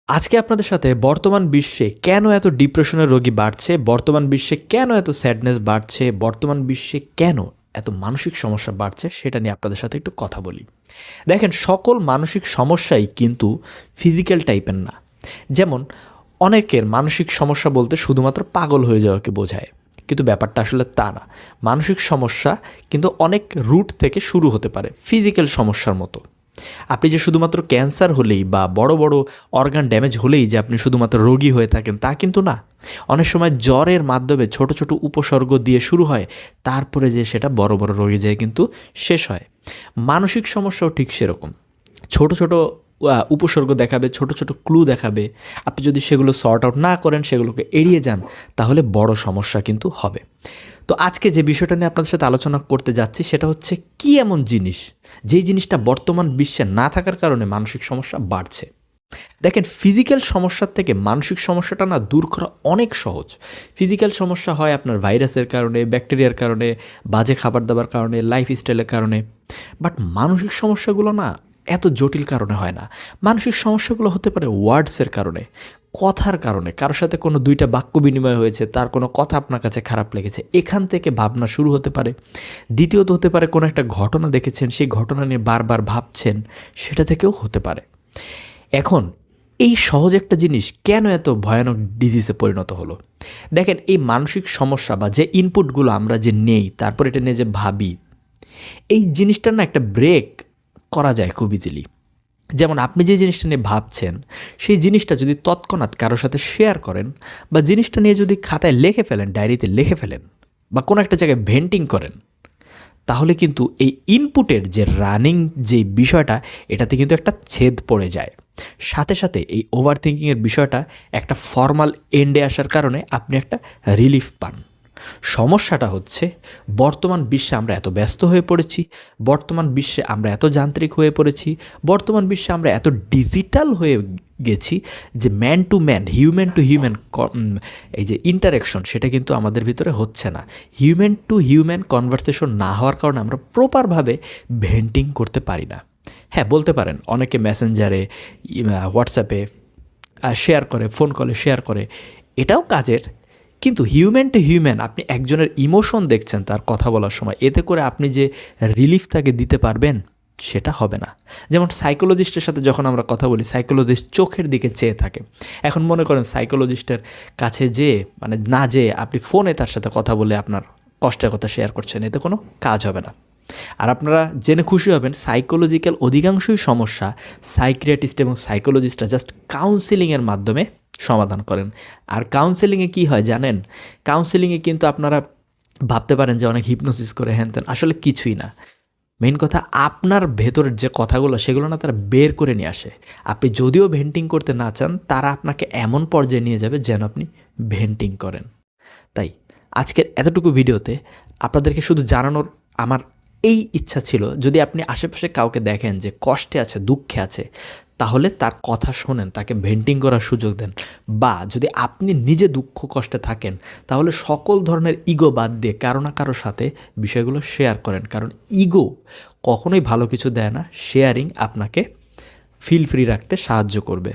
আজকে আপনাদের সাথে বর্তমান বিশ্বে কেন এত ডিপ্রেশনের রোগী বাড়ছে, বর্তমান বিশ্বে কেন এত স্যাডনেস বাড়ছে, বর্তমান বিশ্বে কেন এত মানসিক সমস্যা বাড়ছে সেটা নিয়ে আপনাদের সাথে একটু কথা বলি। দেখেন, সকল মানসিক সমস্যাই কিন্তু ফিজিক্যাল টাইপের না। যেমন অনেকের মানসিক সমস্যা বলতে শুধুমাত্র পাগল হয়ে যাওয়াকে বোঝায়, কিন্তু ব্যাপারটা আসলে তা না। মানসিক সমস্যা কিন্তু অনেক রুট থেকে শুরু হতে পারে, ফিজিক্যাল সমস্যার মতো। আপনি যে শুধুমাত্র ক্যান্সার হলেই বা বড় বড় অর্গান ড্যামেজ হলেই যে আপনি শুধুমাত্র রোগী হয়ে থাকেন তা কিন্তু না। অনেক সময় জ্বরের মাধ্যমে ছোট ছোট উপসর্গ দিয়ে শুরু হয়, তারপরে যে সেটা বড় বড় রোগে যেয়ে কিন্তু শেষ হয়। মানসিক সমস্যাও ঠিক সেরকম। ছোট ছোট উপসর্গ দেখাবে, ছোট ছোট ক্লু দেখাবে। আপনি যদি সেগুলো সর্ট আউট না করেন, সেগুলোকে এড়িয়ে যান, তাহলে বড় সমস্যা কিন্তু হবে। তো আজকে যে বিষয়টা নিয়ে আপনাদের সাথে আলোচনা করতে যাচ্ছি সেটা হচ্ছে কি এমন জিনিস, যেই জিনিসটা বর্তমান বিশ্বে না থাকার কারণে মানসিক সমস্যা বাড়ছে। দেখেন, ফিজিক্যাল সমস্যার থেকে মানসিক সমস্যাটা না দূর করা অনেক সহজ। ফিজিক্যাল সমস্যা হয় আপনার ভাইরাসের কারণে, ব্যাকটেরিয়ার কারণে, বাজে খাবার দাবার কারণে, লাইফস্টাইলের কারণে। বাট মানসিক সমস্যাগুলো না এত জটিল কারণে হয় না। মানসিক সমস্যাগুলো হতে পারে ওয়ার্ডসের কারণে, কথার কারণে। কারোর সাথে কোনো দুইটা বাক্য বিনিময় হয়েছে, তার কোনো কথা আপনার কাছে খারাপ লেগেছে, এখান থেকে ভাবনা শুরু হতে পারে। দ্বিতীয়ত হতে পারে কোনো একটা ঘটনা দেখেছেন, সেই ঘটনা নিয়ে বারবার ভাবছেন, সেটা থেকেও হতে পারে। এখন এই সহজ একটা জিনিস কেন এত ভয়ানক ডিজিজে পরিণত হলো? দেখেন, এই মানসিক সমস্যা বা যে ইনপুটগুলো আমরা যে নেই, তারপর এটা নিয়ে যে ভাবি, এই জিনিসটার না একটা ব্রেক করা যায় খুব ইজিলি। যেমন আপনি যে জিনিসটা নিয়ে ভাবছেন, সেই জিনিসটা যদি তৎক্ষণাৎ কারোর সাথে শেয়ার করেন, বা জিনিসটা নিয়ে যদি খাতায় লিখে ফেলেন, ডায়েরিতে লিখে ফেলেন, বা কোনো একটা জায়গায় ভেন্টিং করেন, তাহলে কিন্তু এই ইনপুটের যে রানিং যে বিষয়টা, এটাতে কিন্তু একটা ছেদ পড়ে যায়। সাথে সাথে এই ওভার থিঙ্কিংয়ের বিষয়টা একটা ফর্মাল এন্ডে আসার কারণে আপনি একটা রিলিফ পান। সমস্যাটা হচ্ছে, বর্তমান বিশ্বে আমরা এত ব্যস্ত হয়ে পড়েছি, বর্তমান বিশ্বে আমরা এত যান্ত্রিক হয়ে পড়েছি, বর্তমান বিশ্বে আমরা এত ডিজিটাল হয়ে গেছি যে man to man, human two human এই যে ইন্টারাকশন, সেটা কিন্তু আমাদের ভিতরে হচ্ছে না। হিউম্যান টু হিউম্যান কনভারসেশন না হওয়ার কারণে আমরা প্রপারভাবে ভেন্টিং করতে পারি না। হ্যাঁ, বলতে পারেন অনেকে মেসেঞ্জারে, হোয়াটসঅ্যাপে শেয়ার করে, ফোন কলে শেয়ার করে, এটাও কাজের। কিন্তু হিউম্যান টু হিউম্যান আপনি একজনের ইমোশন দেখছেন তার কথা বলার সময়, এতে করে আপনি যে রিলিফ তাকে দিতে পারবেন, সেটা হবে না। যেমন সাইকোলজিস্টের সাথে যখন আমরা কথা বলি, সাইকোলজিস্ট চোখের দিকে চেয়ে থাকে। এখন মনে করেন সাইকোলজিস্টের কাছে না যেয়ে আপনি ফোনে তার সাথে কথা বলে আপনার কষ্টের কথা শেয়ার করছেন, এতে কোনো কাজ হবে না। আর আপনারা জেনে খুশি হবেন, সাইকোলজিক্যাল অধিকাংশই সমস্যা সাইকিয়াট্রিস্ট এবং সাইকোলজিস্টরা জাস্ট কাউন্সিলিংয়ের মাধ্যমে সমাধান করেন। আর কাউন্সেলিংয়ে কী হয় জানেন? কাউন্সেলিংয়ে কিন্তু আপনারা ভাবতে পারেন যে অনেক হিপনোসিস করে হ্যান, আসলে কিছুই না। মেইন কথা, আপনার ভেতরের যে কথাগুলো, সেগুলো না তারা বের করে নিয়ে আসে। আপনি যদিও ভেন্টিং করতে না চান, তারা আপনাকে এমন পর্যায়ে নিয়ে যাবে যেন আপনি ভেন্টিং করেন। তাই আজকের এতটুকু ভিডিওতে আপনাদেরকে শুধু জানানোর আমার এই ইচ্ছা ছিল, যদি আপনি আশেপাশে কাউকে দেখেন যে কষ্টে আছে, দুঃখে আছে, তাহলে তার কথা শোনেন, তাকে ভেন্টিং করার সুযোগ দেন। বা যদি আপনি নিজে দুঃখ কষ্টে থাকেন, তাহলে সকল ধরনের ইগো বাদ দিয়ে কারো না কারোর সাথে বিষয়গুলো শেয়ার করেন। কারণ ইগো কখনোই ভালো কিছু দেয় না, শেয়ারিং আপনাকে ফিল ফ্রি রাখতে সাহায্য করবে।